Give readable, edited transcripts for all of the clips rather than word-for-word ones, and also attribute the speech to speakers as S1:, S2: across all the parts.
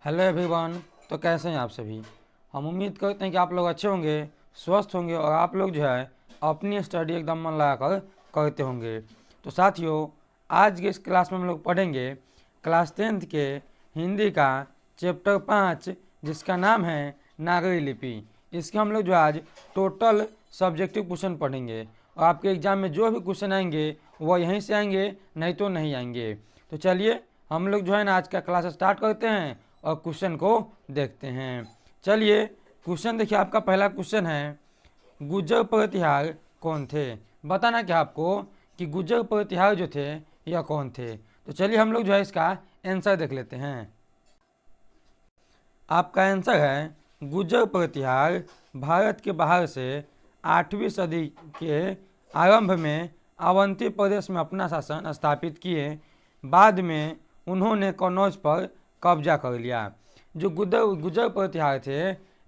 S1: Hello everyone. तो कैसे हैं आप सभी। हम उम्मीद करते हैं कि आप लोग अच्छे होंगे, स्वस्थ होंगे और आप लोग जो है अपनी स्टडी एकदम मन लगाकर करते होंगे। तो साथियों, आज के इस क्लास में हम लोग पढ़ेंगे क्लास 10th के हिंदी का चैप्टर 5, जिसका नाम है नागरी लिपि। इसके हम लोग जो आज टोटल सब्जेक्टिव क्वेश्चन पढ़ेंगे और आपके एग्जाम में जो भी क्वेश्चन आएंगे वो यहीं से आएंगे, नहीं तो नहीं आएंगे। तो चलिए हम लोग जो है ना आज का क्लास स्टार्ट करते हैं और क्वेश्चन को देखते हैं। चलिए क्वेश्चन देखिए, आपका पहला क्वेश्चन है गुर्जर प्रतिहार कौन थे। बताना क्या आपको कि गुर्जर प्रतिहार जो थे यह कौन थे। तो चलिए हम लोग जो है इसका आंसर देख लेते हैं। आपका आंसर है गुर्जर प्रतिहार भारत के बाहर से 8वीं सदी के आरंभ में अवंती प्रदेश में अपना शासन स्थापित किए। बाद में उन्होंने कन्नौज पर कब्जा कर लिया। जो गुर्जर प्रतिहार थे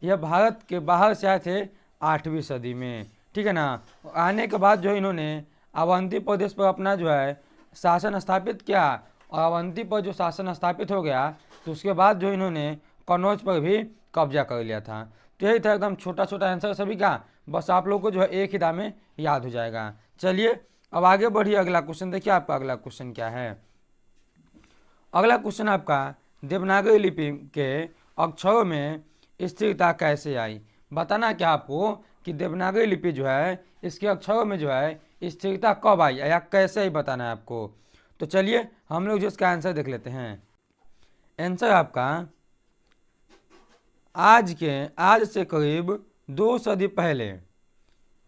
S1: यह भारत के बाहर से आए थे 8वीं सदी में, ठीक है ना। आने के बाद जो इन्होंने अवंती प्रदेश पर अपना जो है शासन स्थापित किया और अवंती पर जो शासन स्थापित हो गया तो उसके बाद जो इन्होंने कन्नौज पर भी कब्जा कर लिया था। तो यही था एकदम छोटा छोटा आंसर सभी का, बस आप लोग को जो है एक ही दाव में याद हो जाएगा। चलिए अब आगे बढ़िए, अगला क्वेश्चन देखिए। आपका अगला क्वेश्चन क्या है। अगला क्वेश्चन आपका देवनागरी लिपि के अक्षरों में स्थिरता कैसे आई। बताना क्या आपको कि देवनागरी लिपि जो है इसके अक्षरों में जो है स्थिरता कब आई या कैसे आई, बताना है आपको। तो चलिए हम लोग जो इसका आंसर देख लेते हैं। आंसर आपका आज से करीब 2 सदी पहले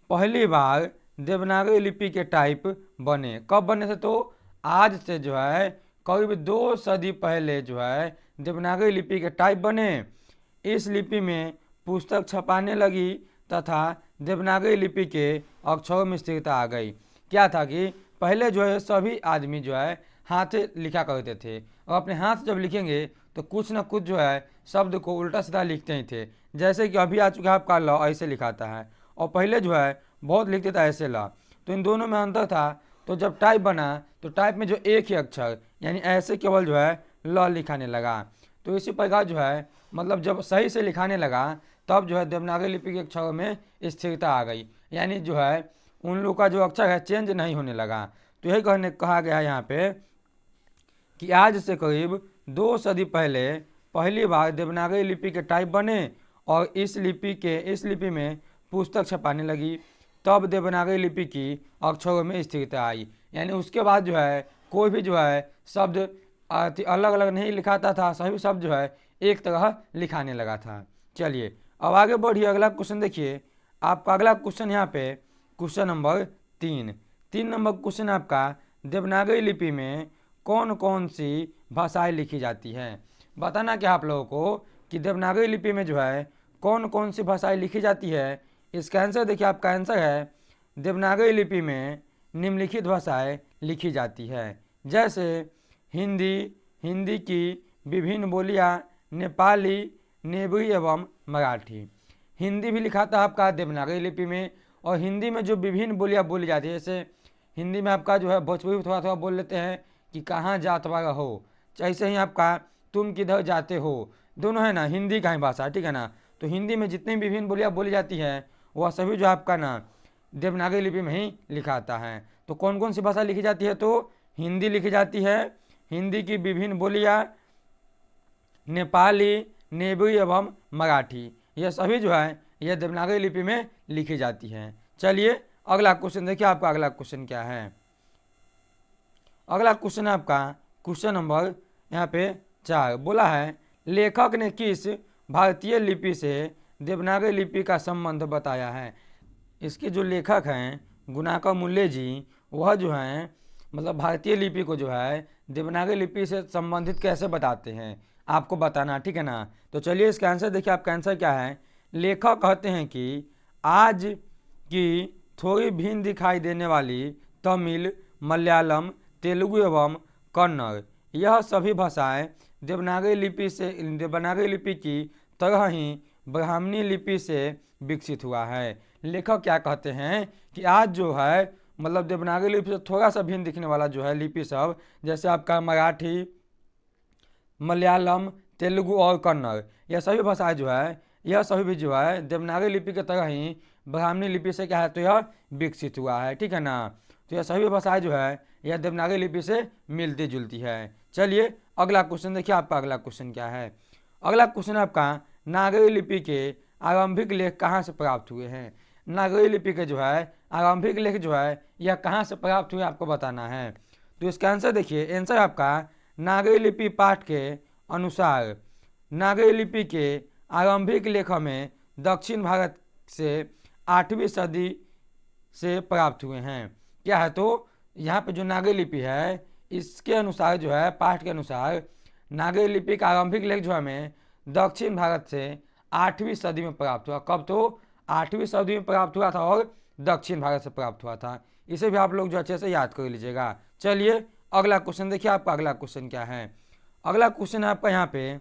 S1: पहली बार देवनागरी लिपि के टाइप बने। कब बने थे? तो आज से जो है करीब 2 सदी पहले जो है देवनागरी लिपि के टाइप बने। इस लिपि में पुस्तक छपाने लगी तथा देवनागरी लिपि के अक्षरों में स्थिरता आ गई। क्या था कि पहले जो है सभी आदमी जो है हाथ से लिखा करते थे और अपने हाथ से जब लिखेंगे तो कुछ ना कुछ जो है शब्द को उल्टा सीधा लिखते ही थे। जैसे कि अभी आ चुका है आपका ल ऐसे लिखाता है और पहले जो है बहुत लिखते थे ऐसे ल। तो इन दोनों में अंतर था। तो जब टाइप बना तो टाइप में जो एक ही अक्षर यानी ऐसे केवल जो है ल लिखाने लगा। तो इसी प्रकार जो है मतलब जब सही से लिखाने लगा तब जो है देवनागरी लिपि के अक्षरों में स्थिरता आ गई, यानी जो है उन लोग का जो अक्षर है चेंज नहीं होने लगा। तो यही कहा गया है यहाँ पे कि आज से करीब 2 सदी पहले पहली बार देवनागरी लिपि के टाइप बने और इस लिपि में पुस्तक छपाने लगी। तब देवनागरी लिपि की अक्षरों में स्थिरता आई, यानी उसके बाद जो है कोई भी जो है शब्द अलग अलग नहीं लिखाता था, सभी शब्द जो है एक तरह लिखाने लगा था। चलिए अब आगे बढ़िए, अगला क्वेश्चन देखिए। आपका अगला क्वेश्चन यहाँ पे क्वेश्चन नंबर 3 नंबर क्वेश्चन आपका देवनागरी लिपि में कौन कौन सी भाषाएं लिखी जाती हैं। बताना क्या आप लोगों को कि देवनागरी लिपि में जो है कौन कौन सी भाषाएं लिखी जाती है। इसका आंसर देखिए, आपका आंसर है देवनागरी लिपि में निम्नलिखित भाषाएं लिखी जाती है, जैसे हिंदी की विभिन्न बोलियां, नेपाली, नेवरी एवं मराठी। हिंदी भी लिखा था आपका देवनागरी लिपि में, और हिंदी में जो विभिन्न बोलियां बोली जाती है, जैसे हिंदी में आपका जो है भोजपुरी थोड़ा थोड़ा बोल लेते हैं कि कहाँ जात वाला हो, ऐसे ही आपका तुम किधर जाते हो, दोनों है ना हिंदी का ही भाषा, ठीक है ना। तो हिंदी में जितनी विभिन्न बोलियां बोली जाती है वह सभी जो आपका ना देवनागरी लिपि में ही लिखा आता है। तो कौन कौन सी भाषा लिखी जाती है? तो हिंदी लिखी जाती है, हिंदी की विभिन्न बोलियां, नेपाली, नेवरी एवं मराठी, यह सभी जो है यह देवनागरी लिपि में लिखी जाती है। चलिए अगला क्वेश्चन देखिए, आपका अगला क्वेश्चन क्या है। अगला क्वेश्चन है आपका क्वेश्चन नंबर यहाँ पे 4। बोला है लेखक ने किस भारतीय लिपि से देवनागरी लिपि का संबंध बताया है। इसके जो लेखक हैं गुणाकर मूल्य जी, वह जो हैं मतलब भारतीय लिपि को जो है देवनागरी लिपि से संबंधित कैसे बताते हैं आपको बताना, ठीक है ना। तो चलिए इसका आंसर देखिए, आपका आंसर क्या है। लेखक कहते हैं कि आज की थोड़ी भिन्न दिखाई देने वाली तमिल, मलयालम, तेलुगु एवं कन्नड़, यह सभी भाषाएं देवनागरी लिपि की तरह ही ब्राह्मणी लिपि से विकसित हुआ है। लेखक क्या कहते हैं कि आज जो है मतलब देवनागरी लिपि से थोड़ा सा भिन्न दिखने वाला जो है लिपि सब, जैसे आपका मराठी, मलयालम, तेलुगु और कन्नड़, यह सभी भाषाएं जो है, यह सभी भी जो है देवनागरी लिपि की तरह ही ब्राह्मणी लिपि से क्या है, तो यह विकसित हुआ है, ठीक है ना। तो यह सभी भाषाएं जो है यह देवनागरी लिपि से मिलती जुलती है। चलिए अगला क्वेश्चन देखिए, आपका अगला क्वेश्चन क्या है। अगला क्वेश्चन आपका, नागरी लिपि के आरंभिक लेख कहाँ से प्राप्त हुए हैं। नागरी लिपि के जो है आरंभिक लेख जो है यह कहाँ से प्राप्त हुए आपको बताना है। तो इसका आंसर देखिए, आंसर आपका नागरी लिपि पाठ के अनुसार नागरी लिपि के आरंभिक लेख में दक्षिण भारत से 8वीं सदी से प्राप्त हुए हैं। क्या है, तो यहाँ पे जो नागरी लिपि है इसके अनुसार जो है, पाठ के अनुसार नागरी लिपि का आरंभिक लेख जो हमें दक्षिण भारत से 8वीं सदी में प्राप्त हुआ। कब, तो 8वीं सदी में प्राप्त हुआ था और दक्षिण भारत से प्राप्त हुआ था। इसे भी आप लोग जो अच्छे से याद कर लीजिएगा। चलिए अगला क्वेश्चन देखिए, आपका अगला क्वेश्चन क्या है। अगला क्वेश्चन आपका यहाँ पे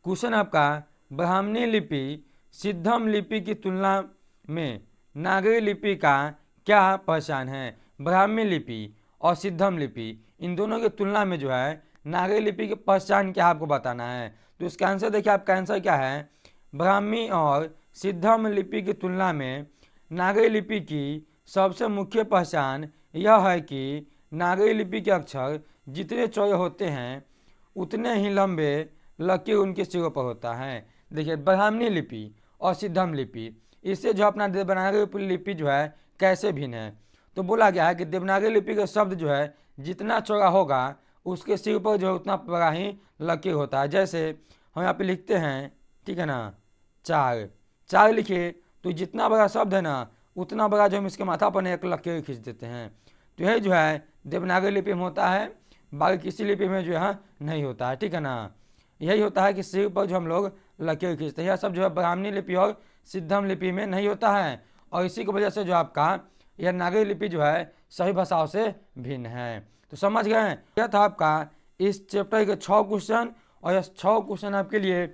S1: क्वेश्चन आपका, ब्राह्मणी लिपि सिद्धम लिपि की तुलना में नागरी लिपि का क्या पहचान है। ब्राह्मी लिपि और सिद्धम लिपि इन दोनों की तुलना में जो है नागरी लिपि की पहचान क्या आपको बताना है। तो इसका आंसर देखिए, आपका आंसर क्या है, ब्राह्मी और सिद्धम लिपि की तुलना में नागरी लिपि की सबसे मुख्य पहचान यह है कि नागरी लिपि के अक्षर जितने चौड़े होते हैं उतने ही लंबे लकीर उनके सिरों पर होता है। देखिए ब्राह्मणी लिपि और सिद्धम लिपि, इससे जो अपना देवनागरी लिपि जो है कैसे भिन्न है। तो बोला गया है कि देवनागरी लिपि का शब्द जो है जितना चौड़ा होगा उसके सिर पर जो है उतना बड़ा ही लकीर होता है। जैसे हम यहाँ पे लिखते हैं, ठीक है ना, चार, चार लिखिए तो जितना बड़ा शब्द है ना उतना बड़ा जो हम इसके माथा पर एक लकीर खींच देते हैं। तो यही जो है देवनागरी लिपि में होता है, बाकी किसी लिपि में जो है नहीं होता है, ठीक है ना। यही होता है कि सिर पर जो हम लोग लकीर खींचते हैं, यह सब जो है ब्राह्मणी लिपि और सिद्धम लिपि में नहीं होता है। और इसी की वजह से जो आपका यह नागरी लिपि जो है सभी भाषाओं से भिन्न है। तो समझ गए, यह था आपका इस चैप्टर के 6 क्वेश्चन। और यह 6 क्वेश्चन आपके लिए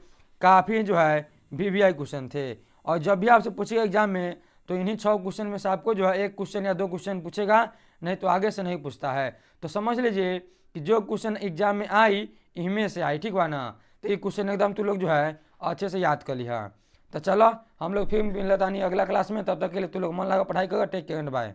S1: काफ़ी जो है VVI क्वेश्चन थे। और जब भी आपसे पूछेगा एग्जाम में तो इन्हीं 6 क्वेश्चन में से आपको जो है 1 क्वेश्चन या 2 क्वेश्चन पूछेगा, नहीं तो आगे से नहीं पूछता है। तो समझ लीजिए कि जो क्वेश्चन एग्जाम में आई इनमें से आई, ठीक बा ना। तो ये क्वेश्चन एकदम तू लोग जो है अच्छे से याद कर लिया। तो चलो हम लोग फिर मिलता नहीं अगला क्लास में, तब तक के लिए तू लोग मन लगा पढ़ाई करो। Take care and bye.